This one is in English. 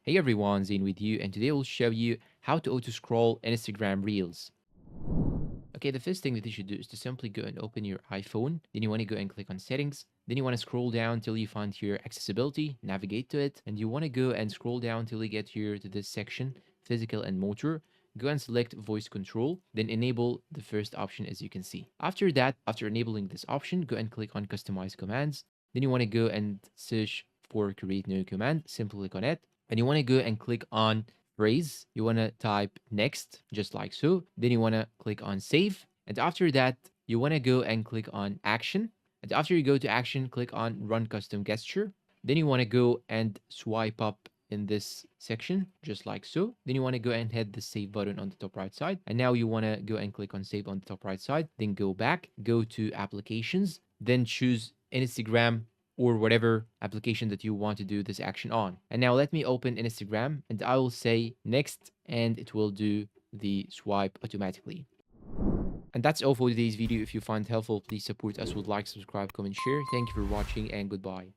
Hey everyone, Zane with you, and today we'll show you how to auto scroll Instagram Reels. Okay, the first thing that you should do is to simply go and open your iPhone. Then you want to go and click on settings. Then you want to scroll down till you find here accessibility, navigate to it, and you want to go and scroll down till you get here to this section, physical and motor. Go and select voice control, then enable the first option as you can see. After that, after enabling this option, go and click on customize commands. Then you want to go and search for create new command, simply click on it. And you want to go and click on phrase. You want to type next, just like so. Then you want to click on save. And after that, you want to go and click on action. And after you go to action, click on run custom gesture. Then you want to go and swipe up in this section, just like so. Then you want to go and hit the save button on the top right side. And now you want to go and click on save on the top right side. Then go back, go to applications, then choose Instagram or whatever application that you want to do this action on. And now let me open Instagram and I will say next and it will do the swipe automatically. And that's all for today's video. If you find it helpful, please support us with like, subscribe, comment, share. Thank you for watching and goodbye.